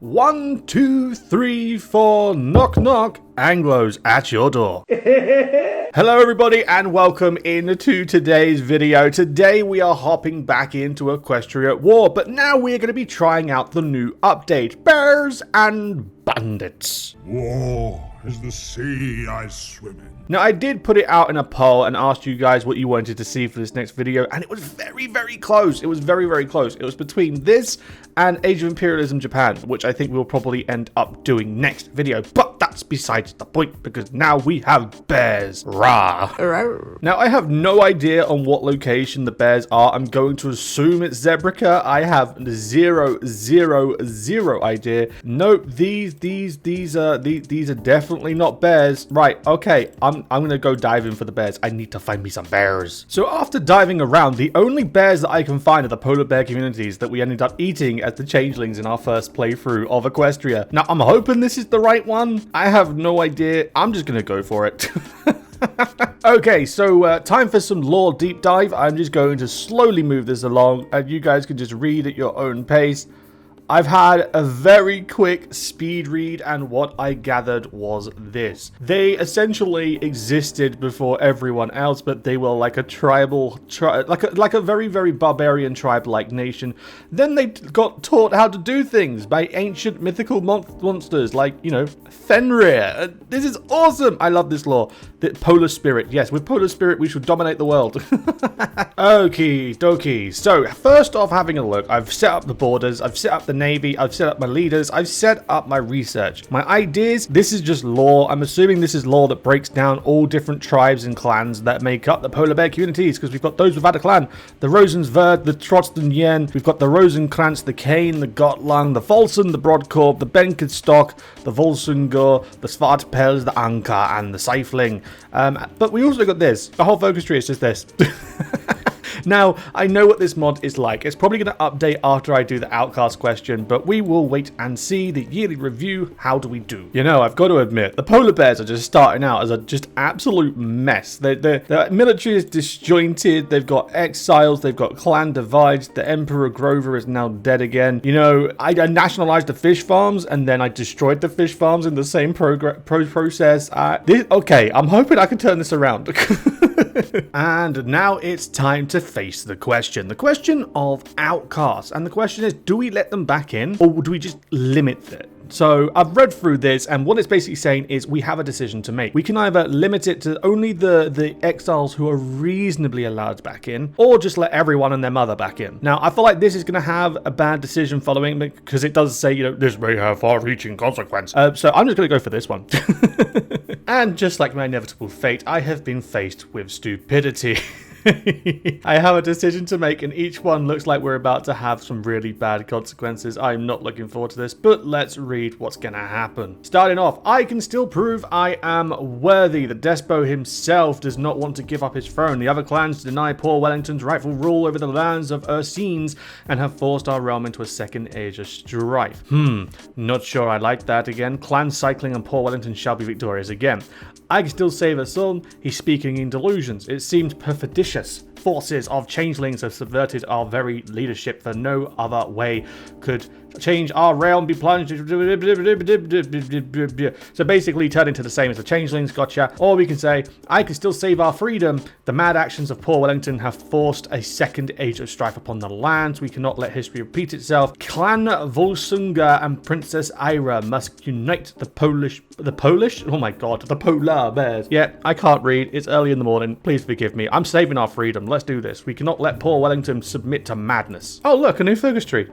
1, 2, 3, 4, knock knock, Anglos at your door. Hello everybody and welcome into today's video. Today we are hopping back into Equestria At War, but now we're going to be trying out the new update, Bears and Bandits. War is the sea I swim in. Now, I did put it out in a poll and asked you guys what you wanted to see for this next video, and it was very, very close. It was very, very close. It was between this and Age of Imperialism Japan, which I think we'll probably end up doing next video. But that's besides the point, because now we have bears. Rah! Now, I have no idea on what location the bears are. I'm going to assume it's Zebrica. I have zero idea. Nope, these are definitely not bears. Right, okay, I'm gonna go diving for the bears. I need to find me some bears. So after diving around, the only bears that I can find are the polar bear communities that we ended up eating as the changelings in our first playthrough of Equestria. Now, I'm hoping this is the right one. I have no idea. I'm just gonna go for it. Okay, so time for some lore deep dive. I'm just going to slowly move this along, and you guys can just read at your own pace. I've had a very quick speed read, and what I gathered was this. They essentially existed before everyone else, but they were like a tribal, like a very, very barbarian tribe-like nation. Then they got taught how to do things by ancient mythical monsters like, you know, Fenrir. This is awesome! I love this lore. The Polar Spirit. Yes, with Polar Spirit, we should dominate the world. Okie dokie. So, first off, having a look, I've set up the borders, I've set up the Navy, I've set up my leaders, I've set up my research. My ideas, this is just lore. I'm assuming this is lore that breaks down all different tribes and clans that make up the polar bear communities, because we've got those without a clan. The Rosensverd, the Trotstenyen, we've got the Rosenkrantz, the Kane, the Gotlang, the Volsen, the Broadcorp, the Benkenstock, the Volsungur, the Svartpels, the Anka, and the Seifling. But we also got this. The whole focus tree is just this. Now, I know what this mod is like. It's probably going to update after I do the Outcast question, but we will wait and see the yearly review. How do we do? You know, I've got to admit, the polar bears are just starting out as a just absolute mess. Their military is disjointed. They've got exiles. They've got clan divides. The Emperor Grover is now dead again. You know, I nationalized the fish farms, and then I destroyed the fish farms in the same process. Okay, I'm hoping I can turn this around. And now it's time to face the question of outcasts. And the question is, do we let them back in, or do we just limit it? So I've read through this, and what it's basically saying is we have a decision to make. We can either limit it to only the exiles who are reasonably allowed back in, or just let everyone and their mother back in. Now, I feel like this is going to have a bad decision following, because it does say, you know, this may have far-reaching consequence. So I'm just going to go for this one. And just like my inevitable fate, I have been faced with stupidity. I have a decision to make, and each one looks like we're about to have some really bad consequences. I'm not looking forward to this, but let's read what's gonna happen. Starting off, I can still prove I am worthy. The Despo himself does not want to give up his throne. The other clans deny poor Wellington's rightful rule over the lands of Ursines and have forced our realm into a second age of strife. Not sure I like that again. Clan cycling and poor Wellington shall be victorious again. I can still save a son. He's speaking in delusions. It seems perfidious. Forces of changelings have subverted our very leadership, for no other way could change our realm be plunged. So basically turn into the same as the changelings, gotcha. Or we can say, I can still save our freedom. The mad actions of poor Wellington have forced a second age of strife upon the lands. We cannot let history repeat itself. Clan Volsunga and Princess Ira must unite the Polish? Oh my god, the polar bears. Yeah, I can't read. It's early in the morning. Please forgive me. I'm saving our freedom. Let's do this. We cannot let poor Wellington submit to madness. Oh, look, a new focus tree.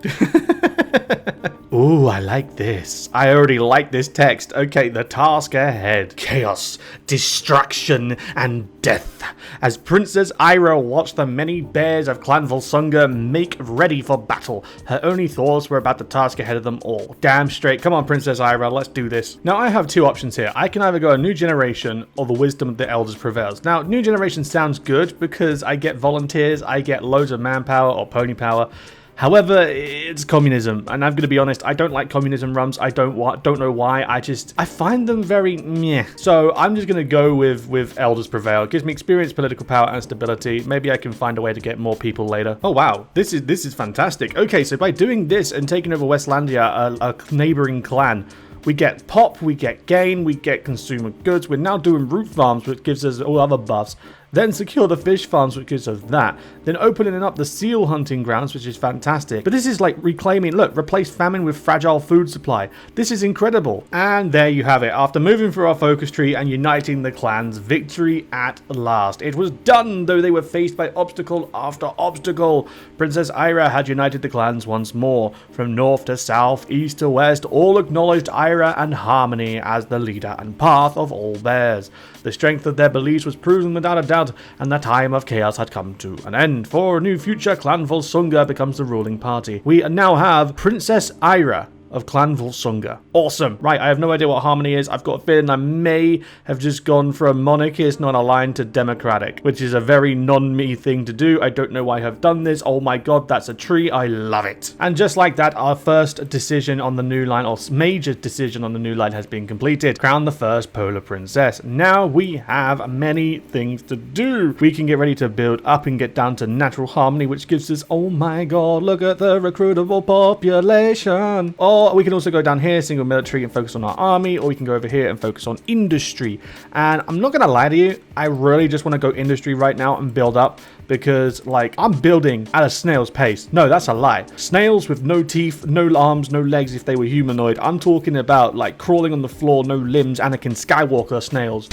Ooh, I like this. I already like this text. Okay, the task ahead. Chaos, destruction, and death. As Princess Ira watched the many bears of Clan Volsunga make ready for battle, her only thoughts were about the task ahead of them all. Damn straight. Come on, Princess Ira, let's do this. Now, I have two options here. I can either go a new generation, or the wisdom of the elders prevails. Now, new generation sounds good because I get volunteers, I get loads of manpower or pony power. However, it's communism, and I'm going to be honest, I don't like communism runs. I don't know why. I find them very meh. So I'm just going to go with Elders Prevail. It gives me experience, political power, and stability. Maybe I can find a way to get more people later. Oh wow, this is fantastic. Okay, so by doing this and taking over Westlandia, a neighboring clan, we get pop, we get gain, we get consumer goods. We're now doing root farms, which gives us all other buffs. Then secure the fish farms, which gives us that. Then opening up the seal hunting grounds, which is fantastic. But this is like reclaiming, look, replace famine with fragile food supply. This is incredible. And there you have it. After moving through our focus tree and uniting the clans, victory at last. It was done, though they were faced by obstacle after obstacle. Princess Ira had united the clans once more. From north to south, east to west, all acknowledged Ira and Harmony as the leader and path of all bears. The strength of their beliefs was proven without a doubt, and the time of chaos had come to an end. For a new future, Clan Volsunga becomes the ruling party. We now have Princess Ira of Clan Volsunga. Awesome. Right, I have no idea what Harmony is. I've got a feeling I may have just gone from monarchist, non-aligned to democratic, which is a very non-me thing to do. I don't know why I have done this. Oh my god, that's a tree. I love it. And just like that, our first decision on the new line, or major decision on the new line, has been completed. Crown the first Polar Princess. Now we have many things to do. We can get ready to build up and get down to natural harmony, which gives us, oh my god, look at the recruitable population. Or we can also go down here, single military, and focus on our army, or we can go over here and focus on industry. And I'm not gonna lie to you, I really just want to go industry right now and build up, because like I'm building at a snail's pace. No, that's a lie. Snails with no teeth, no arms, no legs if they were humanoid. I'm talking about like crawling on the floor, no limbs, Anakin Skywalker snails.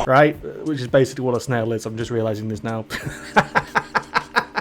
Right? Which is basically what a snail is. I'm just realizing this now.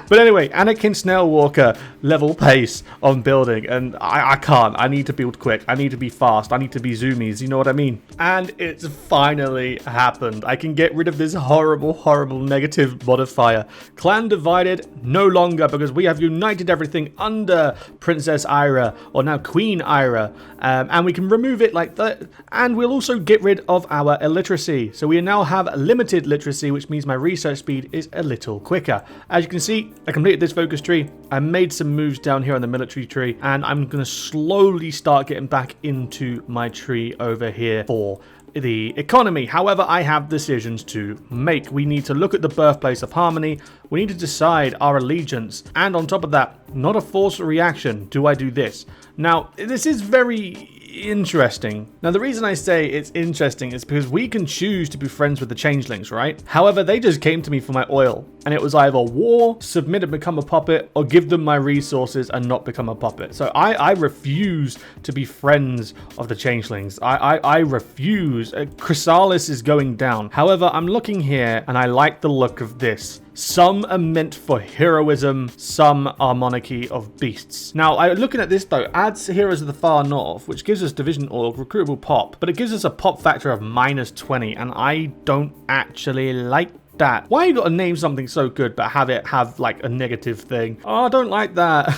But anyway, Anakin Snail Walker level pace on building, and I can't. I need to build quick. I need to be fast. I need to be zoomies. You know what I mean? And it's finally happened. I can get rid of this horrible, horrible negative modifier. Clan divided no longer, because we have united everything under Princess Ira, or now Queen Ira, and we can remove it like that. And we'll also get rid of our illiteracy. So we now have limited literacy, which means my research speed is a little quicker. As you can see, I completed this focus tree. I made some moves down here on the military tree, and I'm going to slowly start getting back into my tree over here for the economy. However, I have decisions to make. We need to look at the birthplace of harmony. We need to decide our allegiance. And on top of that, not a forced reaction. Do I do this? Now, this is very interesting. Now, the reason I say it's interesting is because we can choose to be friends with the changelings, right? However, they just came to me for my oil, and it was either war, submit and become a puppet, or give them my resources and not become a puppet. So I refuse to be friends of the changelings. I refuse. Chrysalis is going down. However, I'm looking here and I like the look of this. Some are meant for heroism, some are monarchy of beasts. Now, looking at this though, adds heroes of the far north, which gives us division org, recruitable pop, but it gives us a pop factor of -20, and I don't actually like that. Why you gotta name something so good but have it have like a negative thing? Oh, I don't like that.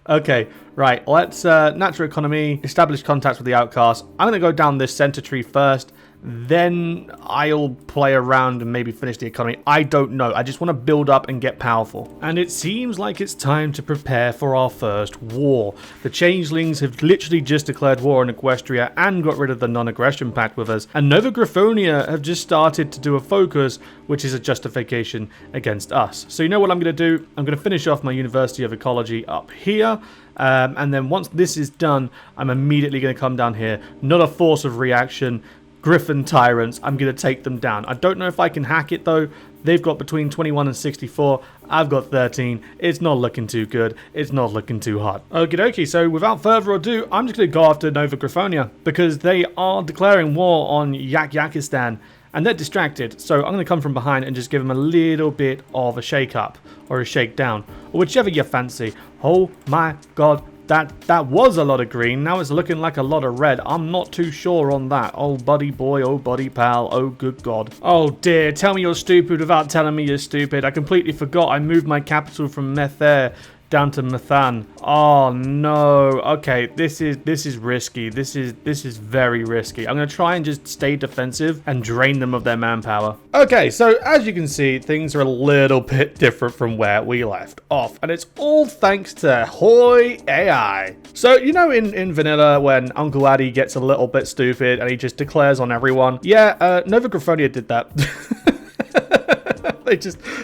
Okay, right, let's natural economy, establish contacts with the outcasts. I'm gonna go down this center tree first. Then I'll play around and maybe finish the economy. I don't know. I just want to build up and get powerful. And it seems like it's time to prepare for our first war. The changelings have literally just declared war on Equestria and got rid of the non-aggression pact with us. And Nova Griffonia have just started to do a focus, which is a justification against us. So you know what I'm going to do? I'm going to finish off my University of Ecology up here. And then once this is done, I'm immediately going to come down here. Not a force of reaction. Griffin tyrants, I'm going to take them down. I don't know if I can hack it though. They've got between 21 and 64. I've got 13. It's not looking too good. It's not looking too hot. Okie dokie, so without further ado, I'm just going to go after Nova Griffonia, because they are declaring war on Yakistan and they're distracted. So I'm going to come from behind and just give them a little bit of a shake up or a shake down, or whichever you fancy. Oh my god. That was a lot of green. Now it's looking like a lot of red. I'm not too sure on that. Oh, buddy boy. Oh, buddy pal. Oh, good God. Oh, dear. Tell me you're stupid without telling me you're stupid. I completely forgot I moved my capital from Mether down to Mathan. Oh no. Okay, this is risky. This is very risky. I'm gonna try and just stay defensive and drain them of their manpower. Okay, so as you can see, things are a little bit different from where we left off, and it's all thanks to HOI AI. So you know in vanilla when Uncle Addy gets a little bit stupid and he just declares on everyone. Yeah, Nova Griffonia did that.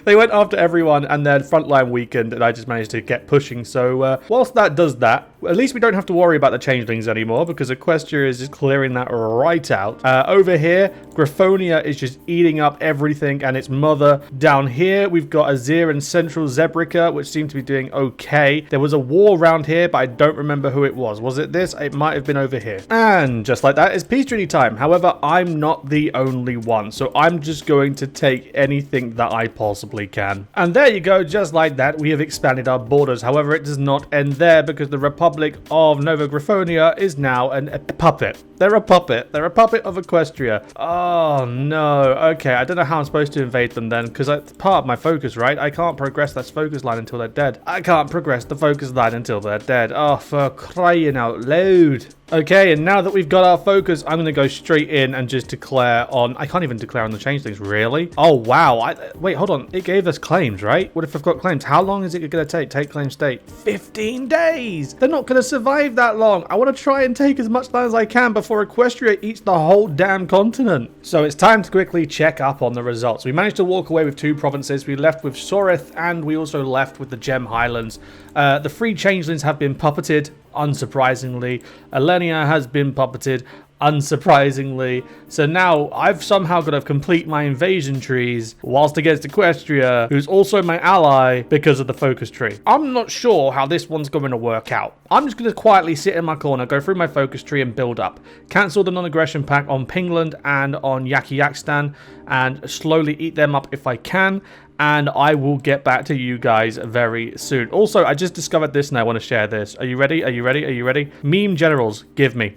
They went after everyone and then frontline weakened, and I just managed to get pushing. So whilst that does that, at least we don't have to worry about the changelings anymore because Equestria is just clearing that right out. Over here, Griffonia is just eating up everything and its mother. Down here, we've got Azir and Central Zebrica, which seem to be doing okay. There was a war around here, but I don't remember who it was. Was it this? It might have been over here. And just like that, it's peace treaty time. However, I'm not the only one, so I'm just going to take anything that I possibly can. And there you go, just like that, we have expanded our borders. However, it does not end there because the Republic of Nova Griffonia is now a puppet. They're a puppet. They're a puppet of Equestria. Oh no. Okay, I don't know how I'm supposed to invade them then, because it's part of my focus, right? I can't progress that focus line until they're dead. I can't progress the focus line until they're dead. Oh, for crying out loud. Okay, and now that we've got our focus, I'm going to go straight in and just declare on... I can't even declare on the changelings, really? Oh, wow. Wait, hold on. It gave us claims, right? What if I've got claims? How long is it going to take? Take claim state. 15 days! They're not going to survive that long. I want to try and take as much land as I can before Equestria eats the whole damn continent. So it's time to quickly check up on the results. We managed to walk away with 2 provinces. We left with Soreth, and we also left with the Gem Highlands. The 3 changelings have been puppeted, unsurprisingly. Alenia has been puppeted, unsurprisingly. So now I've somehow got to complete my invasion trees whilst against Equestria, who's also my ally because of the focus tree. I'm not sure how this one's going to work out. I'm just going to quietly sit in my corner, go through my focus tree and build up. Cancel the non-aggression pact on Pingland and on Yakstan and slowly eat them up if I can. And I will get back to you guys very soon. Also, I just discovered this and I want to share this. Are you ready? Are you ready? Are you ready? Meme generals, give me.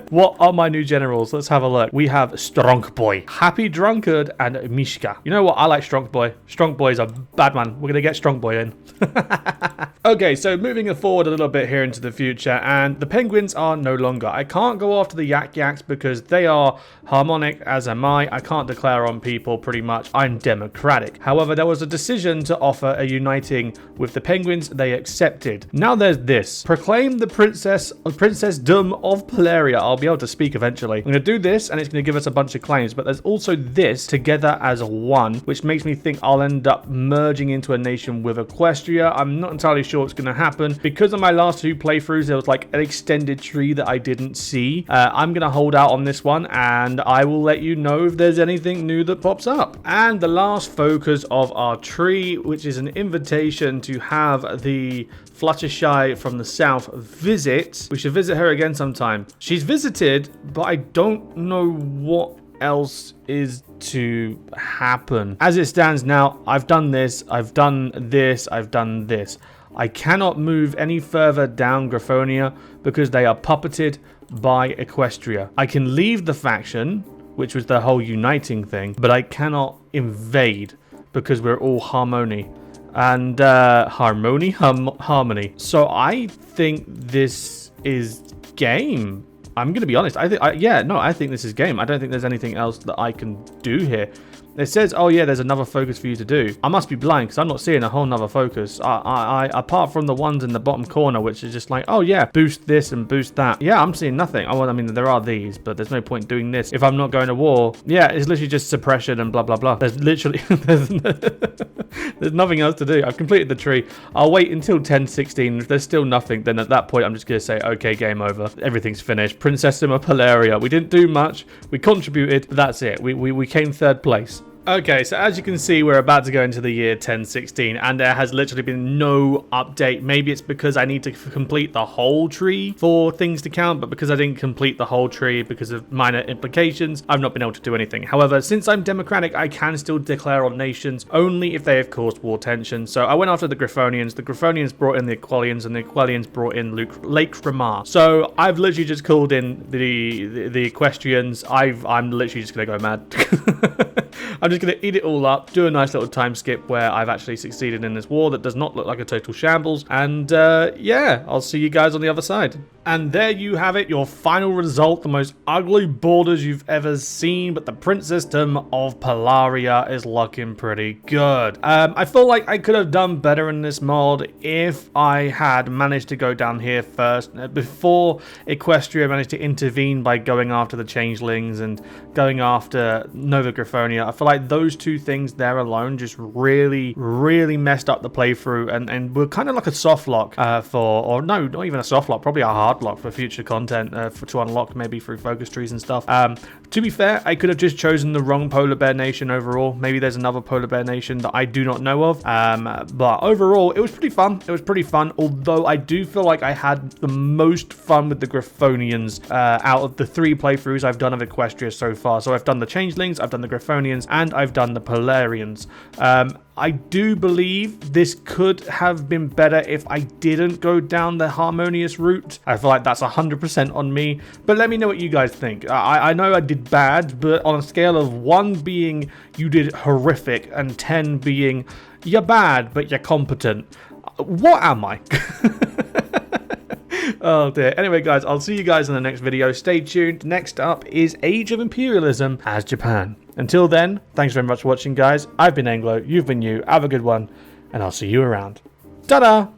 What are my new generals? Let's have a look. We have Strong Boy, Happy Drunkard, and Mishka. You know what? I like Strong Boy. Strong Boy is a bad man. We're going to get Strong Boy in. Okay, so moving forward a little bit here into the future, and the penguins are no longer. I can't go after the Yaks because they are harmonic, as am I. I can't declare on people pretty much. I'm democratic. However, there was a decision to offer a uniting with the penguins. They accepted. Now there's this. Proclaim the princessdom of Polaria. I'll be able to speak eventually. I'm going to do this and it's going to give us a bunch of claims, but there's also this together as one, which makes me think I'll end up merging into a nation with Equestria. I'm not entirely sure what's going to happen. Because of my last 2 playthroughs, there was like an extended tree that I didn't see. I'm going to hold out on this one and I will let you know if there's anything new that pops up. And the last focus of our tree, which is an invitation to have the Fluttershy from the south visit. We should visit her again sometime. She's visited, but I don't know what else is to happen. As it stands now, I've done this, I've done this, I've done this. I cannot move any further down Griffonia because they are puppeted by Equestria. I can leave the faction, which was the whole uniting thing, but I cannot invade because we're all harmony and harmony. So I think this is game. I'm gonna be honest. I think this is game. I don't think there's anything else that I can do here. It says, oh yeah, there's another focus for you to do. I must be blind because I'm not seeing a whole nother focus. I apart from the ones in the bottom corner, which is just like, oh yeah, boost this and boost that. Yeah, I'm seeing nothing. Oh, well, I mean, there are these, but there's no point doing this if I'm not going to war. Yeah, it's literally just suppression and blah, blah, blah. There's literally, there's nothing else to do. I've completed the tree. I'll wait until 10:16. If there's still nothing, then at that point, I'm just going to say, okay, game over. Everything's finished. Princessdom of Polaria. We didn't do much. We contributed. That's it. We came 3rd place. Okay, so as you can see, we're about to go into the year 1016, and there has literally been no update. Maybe it's because I need to complete the whole tree for things to count, but because I didn't complete the whole tree because of minor implications, I've not been able to do anything. However, since I'm democratic, I can still declare on nations only if they have caused war tension. So I went after the Griffonians. The Griffonians brought in the Equalians, and the Equalians brought in Lake Ramar. So I've literally just called in the Equestrians. I'm literally just going to go mad. I'm just going to eat it all up, do a nice little time skip where I've actually succeeded in this war that does not look like a total shambles. And yeah, I'll see you guys on the other side. And there you have it, your final result, the most ugly borders you've ever seen, but the print system of Polaria is looking pretty good. I feel like I could have done better in this mod if I had managed to go down here first, before Equestria managed to intervene by going after the changelings and going after Nova Griffonia. I feel like those two things there alone just really messed up the playthrough and were kind of like a soft lock or no, not even a soft lock, probably a hard lock for future content to unlock maybe through focus trees and stuff. To be fair, I could have just chosen the wrong polar bear nation overall. Maybe there's another polar bear nation that I do not know of. But overall, it was pretty fun. It was pretty fun, although I do feel like I had the most fun with the Griffonians out of the 3 playthroughs I've done of Equestria so far. So I've done the changelings, I've done the Griffonians, and I've done the Polarians. I do believe this could have been better if I didn't go down the harmonious route. I feel like that's 100% on me, but let me know what you guys think. I know I did bad, but on a scale of 1 being you did horrific and 10 being you're bad but you're competent, what am I? Oh dear. Anyway guys, I'll see you guys in the next video. Stay tuned. Next up is Age of Imperialism as Japan. Until then, thanks very much for watching guys. I've been Anglo, you've been you. Have a good one, and I'll see you around. Ta-da!